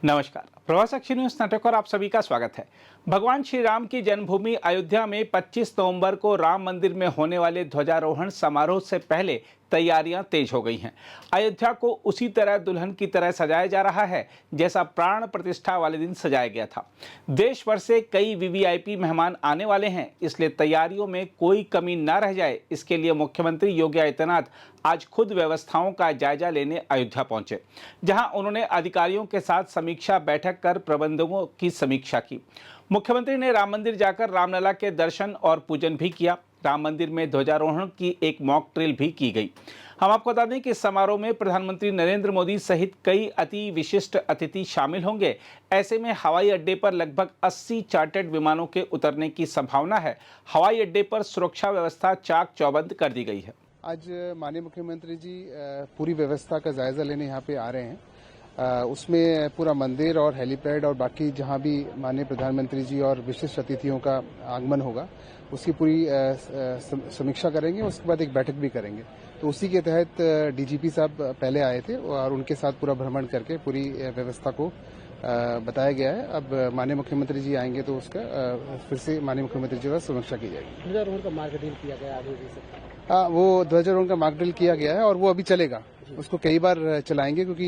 नमस्कार, प्रवासाक्षी न्यूज नाटक और आप सभी का स्वागत है। भगवान श्री राम की जन्मभूमि अयोध्या में 25 नवंबर को राम मंदिर में होने वाले ध्वजारोहण समारोह से पहले तैयारियां तेज हो गई हैं। अयोध्या को उसी तरह दुल्हन की तरह सजाया जा रहा है जैसा प्राण प्रतिष्ठा वाले दिन सजाया गया था। देश भर से कई वीवीआईपी मेहमान आने वाले हैं, इसलिए तैयारियों में कोई कमी न रह जाए, इसके लिए मुख्यमंत्री योगी आदित्यनाथ आज खुद व्यवस्थाओं का जायजा लेने अयोध्या पहुंचे, जहां उन्होंने अधिकारियों के साथ समीक्षा बैठक कर प्रबंधों की समीक्षा की। मुख्यमंत्री ने राम मंदिर जाकर रामलला के दर्शन और पूजन भी किया। राम मंदिर में ध्वजारोहण की एक मॉक ड्रिल भी की गई। हम आपको बता दें कि इस समारोह में प्रधानमंत्री नरेंद्र मोदी सहित कई अति विशिष्ट अतिथि शामिल होंगे। ऐसे में हवाई अड्डे पर लगभग 80 चार्टर्ड विमानों के उतरने की संभावना है। हवाई अड्डे पर सुरक्षा व्यवस्था चाक चौबंद कर दी गई है। आज माननीय मुख्यमंत्री जी पूरी व्यवस्था का जायजा लेने यहाँ पे आ रहे हैं। उसमें पूरा मंदिर और हेलीपैड और बाकी जहाँ भी माननीय प्रधानमंत्री जी और विशिष्ट अतिथियों का आगमन होगा उसकी पूरी समीक्षा करेंगे। उसके बाद एक बैठक भी करेंगे। तो उसी के तहत डीजीपी साहब पहले आए थे और उनके साथ पूरा भ्रमण करके पूरी व्यवस्था को बताया गया है। अब माननीय मुख्यमंत्री जी आएंगे तो उसका फिर से माननीय मुख्यमंत्री जी का समीक्षा की जाएगी। ध्वजारोहण का मार्ग ड्रिल किया गया आगे वो ध्वजारोहण का मार्क ड्रिल किया गया है और वो अभी चलेगा। उसको कई बार चलाएंगे क्योंकि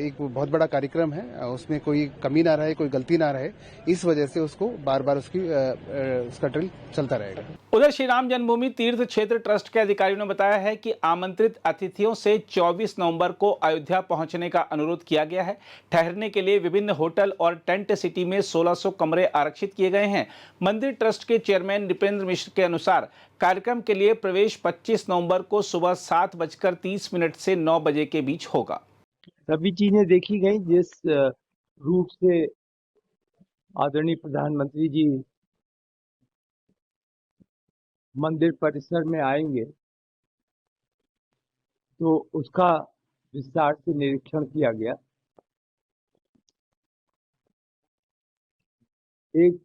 एक बहुत बड़ा कार्यक्रम है, उसमें कोई कमी ना रहे, कोई गलती ना रहे, इस वजह से उसको बार बार उसका ड्रिल चलता रहेगा। उधर श्री राम जन्मभूमि तीर्थ क्षेत्र ट्रस्ट के अधिकारियों ने बताया है कि आमंत्रित अतिथियों से 24 नवंबर को अयोध्या पहुंचने का अनुरोध किया गया है। ठहरने के लिए विभिन्न होटल और टेंट सिटी में 1600 कमरे आरक्षित किए गए हैं। मंदिर ट्रस्ट के चेयरमैन नृपेंद्र मिश्र के अनुसार कार्यक्रम के लिए प्रवेश 25 नवंबर को सुबह 7:30 से 9 बजे के बीच होगा। सभी चीजें देखी गई जिस रूप से आदरणीय प्रधानमंत्री जी मंदिर परिसर में आएंगे तो उसका विस्तार से निरीक्षण किया गया। एक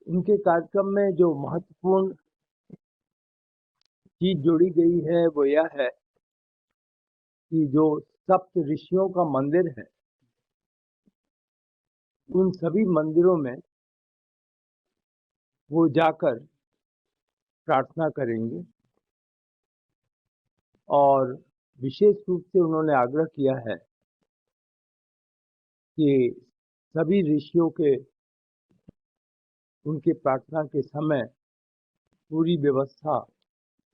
उनके कार्यक्रम में जो महत्वपूर्ण चीज जोड़ी गई है वो यह है कि जो सप्त ऋषियों का मंदिर है उन सभी मंदिरों में वो जाकर प्रार्थना करेंगे और विशेष रूप से उन्होंने आग्रह किया है कि सभी ऋषियों के उनके प्रार्थना के समय पूरी व्यवस्था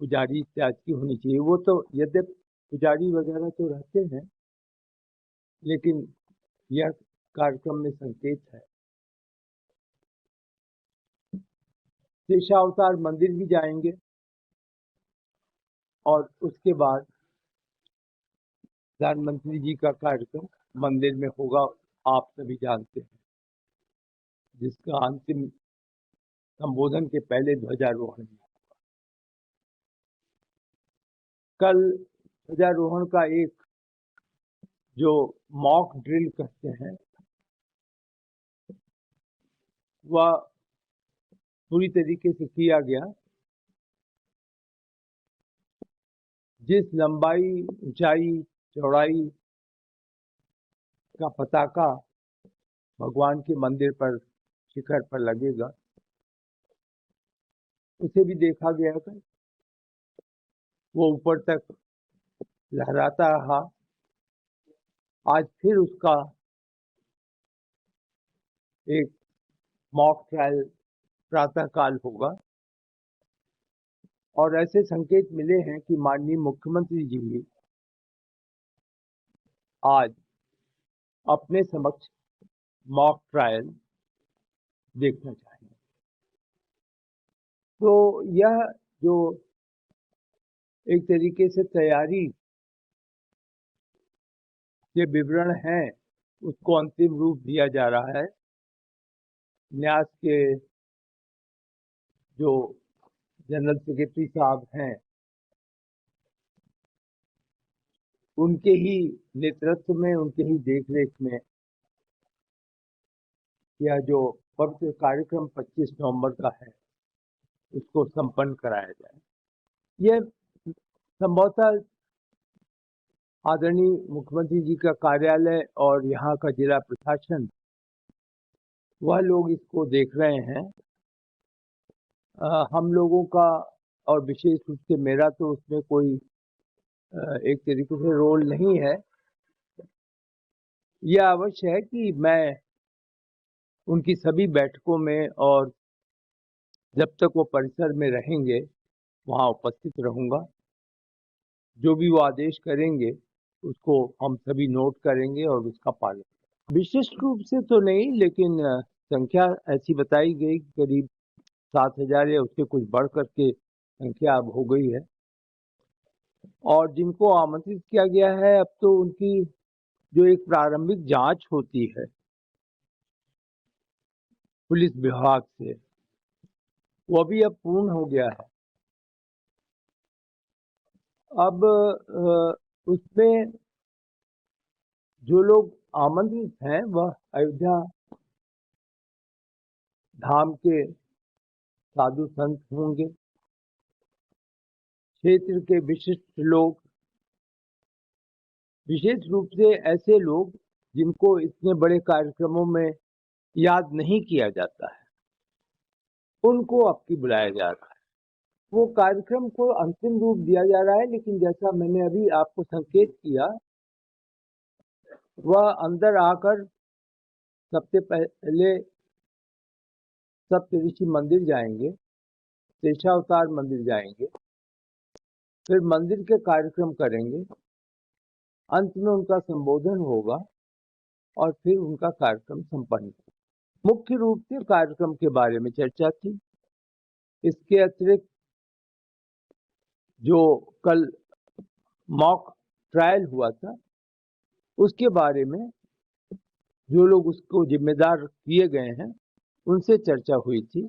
पुजारी इत्यादि की होनी चाहिए। वो तो यद्यपि पुजारी वगैरह तो रहते हैं, लेकिन यह कार्यक्रम में संकेत है। शेषावतार मंदिर भी जाएंगे और उसके बाद प्रधानमंत्री जी का कार्यक्रम मंदिर में होगा, आप सभी जानते हैं, जिसका अंतिम संबोधन के पहले ध्वजारोहण। कल ध्वजारोहण का एक जो मॉक ड्रिल कहते हैं वह पूरी तरीके से किया गया। जिस लंबाई, ऊंचाई, चौड़ाई का पताका भगवान के मंदिर पर शिखर पर लगेगा उसे भी देखा गया था। वो ऊपर तक लहराता रहा। आज फिर उसका एक मॉक ट्रायल प्रातःकाल होगा और ऐसे संकेत मिले हैं कि माननीय मुख्यमंत्री जी भी आज अपने समक्ष मॉक ट्रायल देखना चाहेंगे। तो यह जो एक तरीके से तैयारी के विवरण हैं उसको अंतिम रूप दिया जा रहा है। न्यास के जो जनरल सेक्रेटरी साहब हैं उनके ही नेतृत्व में, उनके ही देखरेख में यह जो पवित्र कार्यक्रम 25 नवंबर का है उसको संपन्न कराया जाए। यह संभवतः आदरणीय मुख्यमंत्री जी का कार्यालय और यहाँ का जिला प्रशासन वह लोग इसको देख रहे हैं। हम लोगों का और विशेष रूप से मेरा तो उसमें कोई एक तरीके से रोल नहीं है। यह अवश्य है कि मैं उनकी सभी बैठकों में और जब तक वो परिसर में रहेंगे वहाँ उपस्थित रहूँगा। जो भी वो आदेश करेंगे उसको हम सभी नोट करेंगे और उसका पालन करेंगे। विशिष्ट रूप से तो नहीं, लेकिन संख्या ऐसी बताई गई करीब 7,000 या उससे कुछ बढ़ करके संख्या अब हो गई है। और जिनको आमंत्रित किया गया है, अब तो उनकी जो एक प्रारंभिक जांच होती है पुलिस विभाग से, वो भी अब पूर्ण हो गया है। अब उसमें जो लोग आमंत्रित हैं वह अयोध्या धाम के साधु संत होंगे, क्षेत्र के विशिष्ट लोग, विशेष रूप से ऐसे लोग जिनको इतने बड़े कार्यक्रमों में याद नहीं किया जाता है, उनको अब की बुलाया जा रहा है। वो कार्यक्रम को अंतिम रूप दिया जा रहा है, लेकिन जैसा मैंने अभी आपको संकेत किया, वह अंदर आकर सबसे पहले सप्तऋषि मंदिर जाएंगे, शेषावतार मंदिर जाएंगे, फिर मंदिर के कार्यक्रम करेंगे, अंत में उनका संबोधन होगा और फिर उनका कार्यक्रम संपन्न होगा। मुख्य रूप से कार्यक्रम के बारे में चर्चा थी। इसके अतिरिक्त जो कल मॉक ट्रायल हुआ था, उसके बारे में जो लोग उसको जिम्मेदार किए गए हैं उनसे चर्चा हुई थी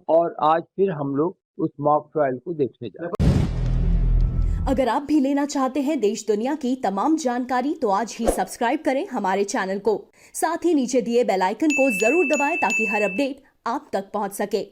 और आज फिर हम लोग उस मॉक ट्रायल को देखने जा रहे हैं। अगर आप भी लेना चाहते हैं देश दुनिया की तमाम जानकारी तो आज ही सब्सक्राइब करें हमारे चैनल को। साथ ही नीचे दिए बेल आइकन को जरूर दबाएं ताकि हर अपडेट आप तक पहुंच सके।